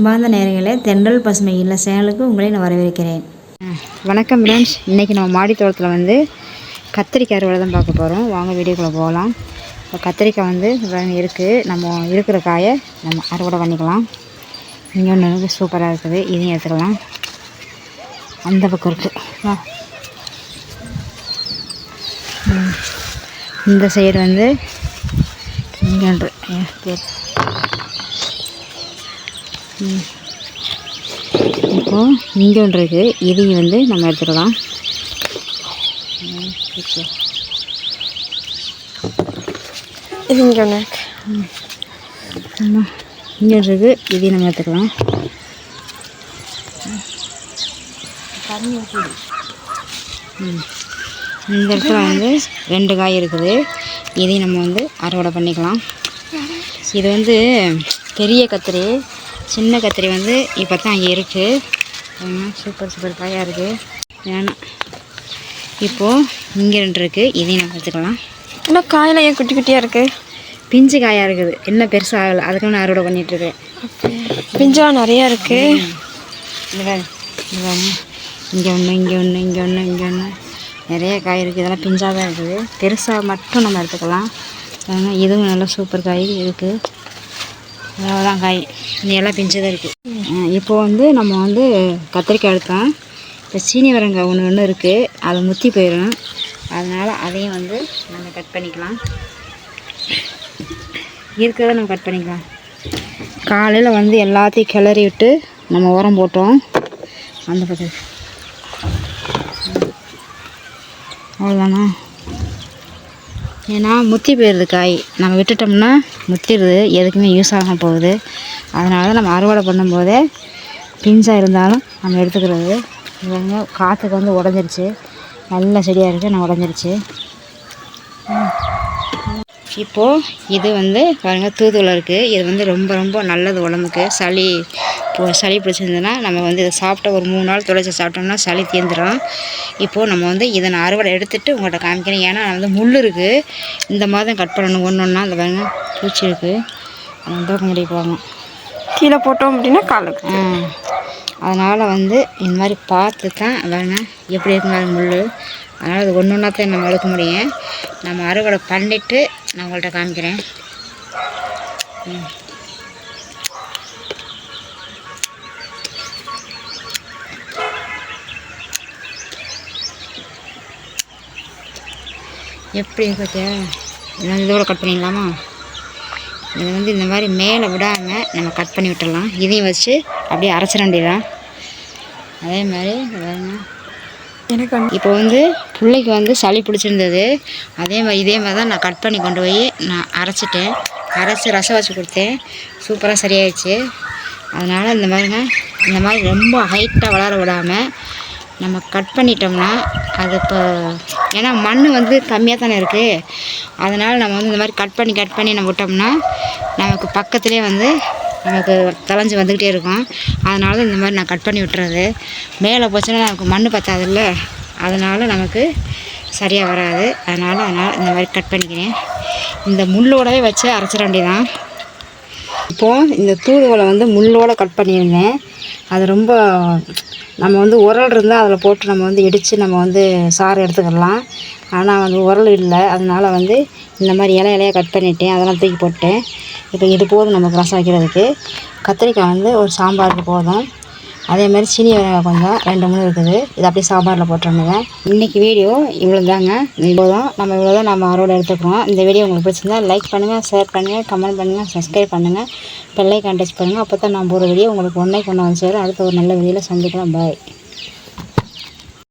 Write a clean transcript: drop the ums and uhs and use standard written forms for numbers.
அன்பார்ந்த நேயர்களே, தென்றல் பசுமை இல்ல சேனலுக்கு உங்களை நான் வரவேற்கிறேன். வணக்கம் ஃப்ரெண்ட்ஸ். இன்றைக்கி நம்ம மாடி தோட்டத்தில் வந்து கத்திரிக்காய் அறுவடை தான் பார்க்க போகிறோம். வாங்க வீடியோக்குள்ளே போகலாம். இப்போ கத்திரிக்காய் வந்து இருக்குது. நம்ம இருக்கிற காயை நம்ம அறுவடை பண்ணிக்கலாம். இங்கே ஒன்று சூப்பராக இருக்குது, இதையும் எடுத்துக்கலாம். அந்த பக்கம் இருக்குது. இந்த சைடு வந்து இங்கே இப்போது இங்கே ஒன்று இருக்குது, இதையும் வந்து நம்ம எடுத்துக்கலாம். இது இங்கே ஒன்று இங்கே ஒன்று இருக்குது, இதையும் நம்ம எடுத்துக்கலாம். இந்த இடத்துல வந்து 2 காய் இருக்குது, இதையும் நம்ம வந்து அறுவடை பண்ணிக்கலாம். இது வந்து பெரிய கத்திரி, சின்ன கத்திரி வந்து இப்போ தான் அங்கே இருக்குது. சூப்பர் காயாக இருக்குது. வேணாம், இப்போது இங்கே 2 இருக்குது, இதையும் நம்ம எடுத்துக்கலாம். ஆனால் காயில் ஏன் குட்டி குட்டியாக இருக்குது? பிஞ்சு காயாக இருக்குது, என்ன பெருசாக ஆகலை, அதுக்கு நான் அறுவடை பண்ணிகிட்ருக்கேன். பிஞ்சாக நிறையா இருக்குது. இங்கே ஒன்று, இங்கே ஒன்று, இங்கே ஒன்று, இங்கே ஒன்று, நிறைய காய் இருக்குது. இதெல்லாம் பிஞ்சாக தான் இருக்குது. பெருசாக மட்டும் நம்ம எடுத்துக்கலாம். இதுவும் நல்லா சூப்பர் காய் இருக்குது. அவ்வளோதான் காய், எல்லாம் பிஞ்சு தான் இருக்குது. இப்போ வந்து நம்ம வந்து கத்திரிக்காய் எடுத்தோம். இப்போ சீனி வரங்காய் ஒன்று இருக்குது, அது முற்றி போயிடும். அதனால் அதையும் வந்து நம்ம கட் பண்ணிக்கலாம். இருக்கிறத நம்ம கட் பண்ணிக்கலாம். காலையில் வந்து எல்லாத்தையும் கிளறி விட்டு நம்ம உரம் போட்டோம். அந்த பக்கம் அவ்வளோதானா? ஏன்னா முத்தி போயிடுது காய், நம்ம விட்டுட்டோம்னா முத்திடுது, எதுக்குமே யூஸ் ஆகாமல் போகுது. அதனால நம்ம அறுவடை பண்ணும்போதே பிஞ்சாக இருந்தாலும் நம்ம எடுத்துக்கிறது. இவங்க காற்றுக்கு வந்து உடஞ்சிருச்சு, நல்ல செடியாக இருக்குது, நான் உடஞ்சிருச்சு. இப்போது இது வந்து பாருங்கள் தூதுவளை இருக்குது. இது வந்து ரொம்ப ரொம்ப நல்லது உடம்புக்கு. சளி பிடிச்சிருந்ததுன்னா நம்ம வந்து இதை சாப்பிட்டா ஒரு 3 நாள் துளைச்சி சாப்பிட்டோம்னா சளி தீர்ந்துடும். இப்போது நம்ம வந்து இதை நான் அறுவடை எடுத்துகிட்டு உங்கள்கிட்ட காமிக்கிறேன். ஏன்னா வந்து முள் இருக்குது, இந்த மாதிரி கட் பண்ணணும். ஒன்றா அந்த பாருங்க பூச்சி இருக்குது, அதை வந்து முடிக்க போகணும். கீழே போட்டோம் அப்படின்னா காலுக்கு. அதனால் வந்து இந்த மாதிரி பார்த்து தான் பாருங்க எப்படி இருக்குங்க முள். அதனால் அது ஒன்றா தான் நம்ம எடுக்க முடியும். நம்ம அறுவடை பண்ணிவிட்டு நான் உங்கள்கிட்ட காமிக்கிறேன். எப்படி பார்த்தியா? இதோட கட் பண்ணிடலாமா? இதை வந்து இந்த மாதிரி மேலே விடாமல் நம்ம கட் பண்ணி விட்டுடலாம். இதையும் வச்சு அப்படியே அரைச்சிட வேண்டியதான். அதே மாதிரி எனக்கு இப்போ வந்து பிள்ளைக்கு வந்து சளி பிடிச்சிருந்தது. இதே மாதிரி தான் நான் கட் பண்ணி கொண்டு போய் நான் அரைச்சிட்டேன். அரைச்சி ரசம் வச்சு கொடுத்தேன், சூப்பராக சரியாயிடுச்சு. அதனால் இந்த மாதிரி ரொம்ப ஹைட்டாக வளர விடாமல் நம்ம கட் பண்ணிட்டோம்னா அது இப்போ ஏன்னா மண் வந்து கம்மியாக தானே இருக்குது. அதனால் நம்ம வந்து இந்த மாதிரி கட் பண்ணி நம்ம விட்டோம்னா நமக்கு பக்கத்துலேயே வந்து நமக்கு தளைஞ்சி வந்துக்கிட்டே இருக்கும். அதனால இந்த மாதிரி நான் கட் பண்ணி விட்டுறது. மேலே போச்சுன்னா நமக்கு மண் பத்தாதில்ல, அதனால் நமக்கு சரியாக வராது. அதனால் இந்த மாதிரி கட் பண்ணிக்கிறேன். இந்த முள்ளோடவே வச்சு அரைச்சிட வேண்டியதான். இப்போது இந்த தூதுவளை வந்து முள்ளோடு கட் பண்ணியிருந்தேன். அது ரொம்ப நம்ம வந்து உரல் இருந்தால் அதில் போட்டு நம்ம வந்து இடித்து நம்ம வந்து சாறு எடுத்துக்கிடலாம். ஆனால் வந்து உரல் இல்லை, அதனால் வந்து இந்த மாதிரி இலையாக கட் பண்ணிவிட்டேன். அதெல்லாம் தூக்கி போட்டேன். இப்போ இது போதும் நமக்கு ரசம் வைக்கிறதுக்கு. கத்திரிக்காய் வந்து ஒரு சாம்பாருக்கு போதும். அதே மாதிரி சீனி வெங்காயம் கொஞ்சம் 2-3 இருக்குது, இது அப்படியே சாம்பாரில் போட்டுருந்தேன். இன்றைக்கி வீடியோ இவ்வளோ தாங்க. இவ்வளோ தான் நம்ம அறுவடை எடுத்துக்கிறோம். இந்த வீடியோ உங்களுக்கு பிடிச்சிருந்தா லைக் பண்ணுங்கள், ஷேர் பண்ணுங்கள், கமெண்ட் பண்ணுங்கள், சப்ஸ்கிரைப் பண்ணுங்கள், பெல்லைக்கான் டச் பண்ணுங்கள். அப்போ தான் நான் போகிற வீடியோ உங்களுக்கு ஒன்றைக்கு ஒன்று வந்து சேரும். அடுத்த ஒரு நல்ல வீடியோவில் சந்திக்கலாம். பாய்.